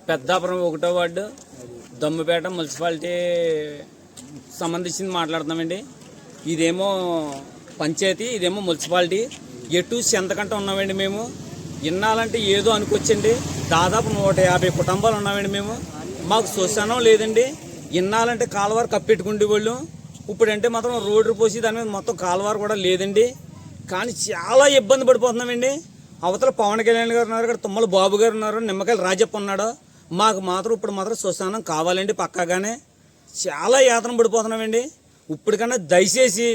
పెద్దాపురం 1వ ward దమ్ముపేట municipality సంబంధించింది మాట్లాడుతున్నామండి. ఇదేమో పంచాయతీ, ఇదేమో మున్సిపాలిటీ. ఎటు చెంతకంటే ఉన్నామండి మేము. ఇన్నాళ్ళంటే ఏదో అనుకొచ్చండి. దాదాపు 150 కుటుంబాలు ఉన్నామండి మేము. మాకు శ్మశానం లేదండి. ఇన్నాళ్ళంటే కాలువారు కప్పెట్టుకుండే వాళ్ళు. ఇప్పుడంటే మాత్రం రోడ్డు పోసి దాని మీద మొత్తం కాలువారు కూడా లేదండి. కానీ చాలా ఇబ్బంది పడిపోతున్నామండి. అవతల పవన్ కళ్యాణ్ గారు ఉన్నారు, ఇక్కడ తుమ్మల బాబు గారు ఉన్నారు, నిమ్మకాయల రాజప్ప ఉన్నాడు. మాకు మాత్రం ఇప్పుడు మాత్రం శ్మశానం కావాలండి పక్కాగానే. చాలా యాతన పడిపోతున్నామండి. ఇప్పటికన్నా దయచేసి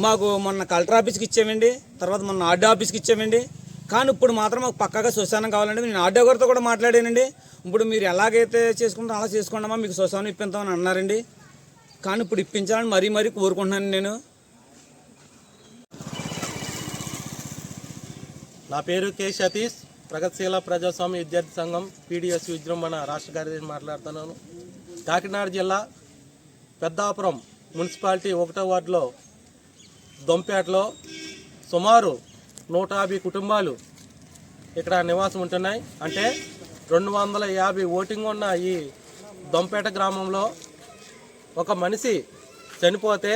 మాకు మొన్న కలెక్టర్ ఆఫీస్కి ఇచ్చామండి, తర్వాత మొన్న ఆర్డీ ఆఫీస్కి ఇచ్చామండి. కానీ ఇప్పుడు మాత్రం మాకు పక్కాగా శ్మశానం కావాలండి. నేను ఆర్డీ గారితో కూడా మాట్లాడానండి. ఇప్పుడు మీరు ఎలాగైతే చేసుకుంటారో అలా చేసుకోండమ్మా, మీకు శ్మశానం ఇప్పిస్తామని అన్నారండి. కానీ ఇప్పుడు ఇప్పించాలని మరీ మరీ కోరుకుంటున్నాను నేను. నా పేరు కె సతీష్, ప్రగతిశీల ప్రజాస్వామ్య విద్యార్థి సంఘం పీడిఎస్ విజృంభణ రాష్ట్ర కార్యదర్శి మాట్లాడుతున్నాను. కాకినాడ జిల్లా పెద్దాపురం మున్సిపాలిటీ 1వ వార్డులో దొంపేటలో సుమారు 150 కుటుంబాలు ఇక్కడ నివాసం ఉంటున్నాయి. అంటే 250 ఓటింగ్ ఉన్న ఈ దొంపేట గ్రామంలో ఒక మనిషి చనిపోతే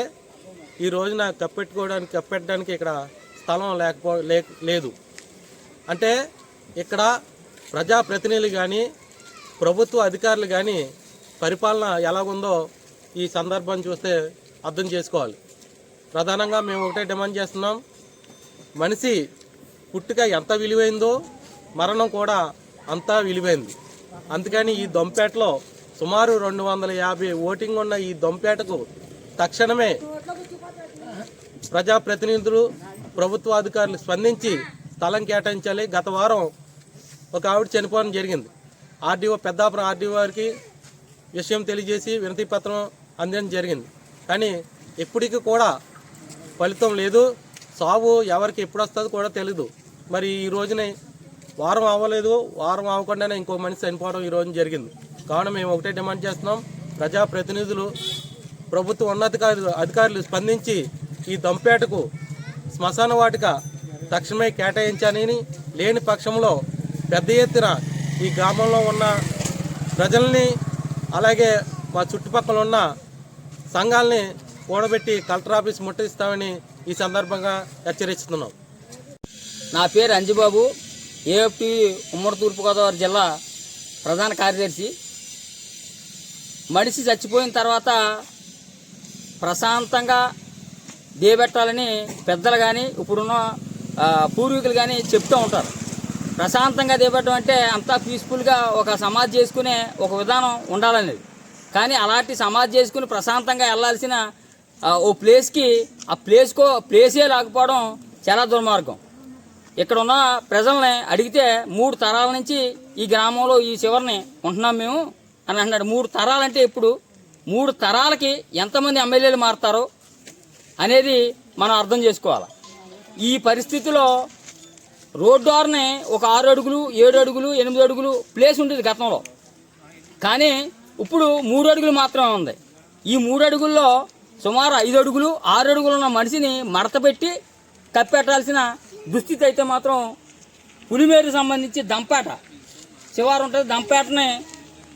ఈ రోజున కప్పెట్టడానికి ఇక్కడ స్థలం లేదు. అంటే ఇక్కడ ప్రజాప్రతినిధులు కానీ ప్రభుత్వ అధికారులు కానీ పరిపాలన ఎలాగుందో ఈ సందర్భాన్ని చూస్తే అర్థం చేసుకోవాలి. ప్రధానంగా మేము ఒకటే డిమాండ్ చేస్తున్నాం, మనిషి పుట్టుక ఎంత విలువైందో మరణం కూడా అంతా విలువైంది. అందుకని ఈ దొంపేటలో సుమారు 250 ఓటింగ్ ఉన్న ఈ దొంపేటకు తక్షణమే ప్రజాప్రతినిధులు ప్రభుత్వ అధికారులు స్పందించి స్థలం కేటాయించాలి. గత వారం ఒక ఆవిడ చనిపోవడం జరిగింది. ఆర్డీఓ పెద్దాపురం ఆర్డీఓ గారికి విషయం తెలియజేసి వినతి పత్రం అందడం జరిగింది. కానీ ఇప్పటికీ కూడా ఫలితం లేదు. సాగు ఎవరికి ఎప్పుడు వస్తుందో కూడా తెలీదు. మరి ఈ రోజునే వారం అవ్వలేదు, వారం అవ్వకుండానే ఇంకో మనిషి చనిపోవడం ఈ రోజు జరిగింది. కావున మేము ఒకటే డిమాండ్ చేస్తున్నాం, ప్రజాప్రతినిధులు ప్రభుత్వ అధికారులు స్పందించి ఈ దొంపేటకు శ్మశాన వాటిక తక్షణమే కేటాయించాలని, లేని పక్షంలో పెద్ద ఎత్తున ఈ గ్రామంలో ఉన్న ప్రజల్ని అలాగే మా చుట్టుపక్కల ఉన్న సంఘాలని కూడబెట్టి కలెక్టర్ ఆఫీస్ ముట్టడిస్తామని ఈ సందర్భంగా హెచ్చరిస్తున్నాం. నా పేరు అంజిబాబు, ఏఎఫ్టీ ఉమ్మడి తూర్పుగోదావరి జిల్లా ప్రధాన కార్యదర్శి. మనిషి చచ్చిపోయిన తర్వాత ప్రశాంతంగా దేబెట్టాలని పెద్దలు కానీ ఇప్పుడున్న పూర్వీకులు కానీ చెప్తూ ఉంటారు. ప్రశాంతంగా దేబెట్టడం అంటే అంతా పీస్ఫుల్గా ఒక సమాధి చేసుకునే ఒక విధానం ఉండాలనేది. కానీ అలాంటి సమాధి చేసుకుని ప్రశాంతంగా వెళ్ళాల్సిన ఓ ప్లేస్కి ఆ ప్లేసే లేకపోవడం చాలా దుర్మార్గం. ఇక్కడ ఉన్న ప్రజల్ని అడిగితే 3 తరాల నుంచి ఈ గ్రామంలో ఈ చివరిని ఉంటున్నాం మేము అని అంటున్నాడు. 3 తరాలంటే ఇప్పుడు 3 తరాలకి ఎంతమంది ఎమ్మెల్యేలు మారుతారో అనేది మనం అర్థం చేసుకోవాలి. ఈ పరిస్థితిలో రోడ్డు దారిని ఒక 6 అడుగులు 7 అడుగులు 8 అడుగులు ప్లేస్ ఉండేది గతంలో. కానీ ఇప్పుడు 3 అడుగులు మాత్రమే ఉంది. ఈ 3 అడుగుల్లో సుమారు 5 అడుగులు 6 అడుగులు ఉన్న మనిషిని మడత పెట్టి కప్పెట్టాల్సిన దుస్థితి అయితే మాత్రం పులిమేరుకు సంబంధించి దంపేట శివారు ఉంటుంది. దంపేటని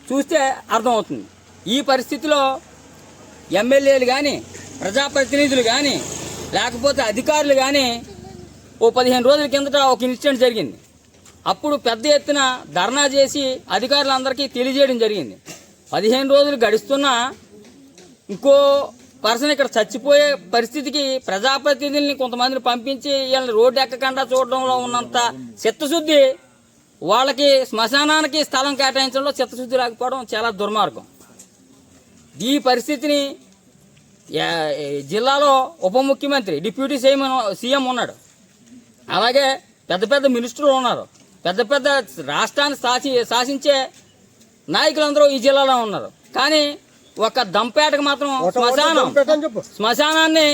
చూస్తే అర్థమవుతుంది. ఈ పరిస్థితిలో ఎమ్మెల్యేలు కానీ ప్రజాప్రతినిధులు కానీ లేకపోతే అధికారులు కానీ ఓ 15 రోజుల కిందట ఒక ఇన్సిడెంట్ జరిగింది. అప్పుడు పెద్ద ఎత్తున ధర్నా చేసి అధికారులందరికీ తెలియజేయడం జరిగింది. 15 రోజులు గడుస్తున్నా ఇంకో పర్సన్ ఇక్కడ చచ్చిపోయే పరిస్థితికి ప్రజాప్రతినిధుల్ని కొంతమందిని పంపించి వీళ్ళని రోడ్డు ఎక్కకుండా చూడడంలో ఉన్నంత చిత్తశుద్ధి వాళ్ళకి శ్మశానానికి స్థలం కేటాయించడంలో చిత్తశుద్ధి లేకపోవడం చాలా దుర్మార్గం. ఈ పరిస్థితిని జిల్లాలో ఉప ముఖ్యమంత్రి డిప్యూటీ సీఎం ఉన్నాడు, అలాగే పెద్ద పెద్ద మినిస్టర్లు ఉన్నారు, పెద్ద పెద్ద రాష్ట్రాన్ని శాసించే నాయకులందరూ ఈ జిల్లాలో ఉన్నారు. కానీ ఒక దంపేటకు మాత్రం శ్మశానాన్ని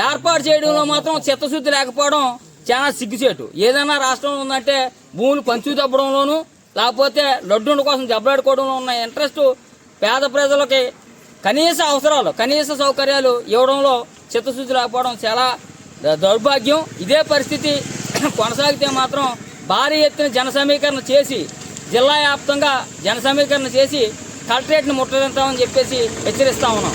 ఏర్పాటు చేయడంలో మాత్రం చిత్తశుద్ధి లేకపోవడం చాలా సిగ్గుచేటు. ఏదైనా రాష్ట్రంలో ఉందంటే భూములు పంచు దబ్బడంలోనూ లేకపోతే లడ్డుండ కోసం దెబ్బలాడుకోవడంలో ఉన్న ఇంట్రెస్ట్ పేద ప్రజలకి కనీస అవసరాలు, కనీస సౌకర్యాలు ఇవ్వడంలో చిత్తశుద్ధి లేకపోవడం చాలా దౌర్భాగ్యం. ఇదే పరిస్థితి కొనసాగితే మాత్రం భారీ ఎత్తున జన సమీకరణ చేసి, జిల్లా వ్యాప్తంగా జన సమీకరణ చేసి కలెక్టరేట్ని ముట్టడిస్తామని చెప్పేసి హెచ్చరిస్తా ఉన్నాం.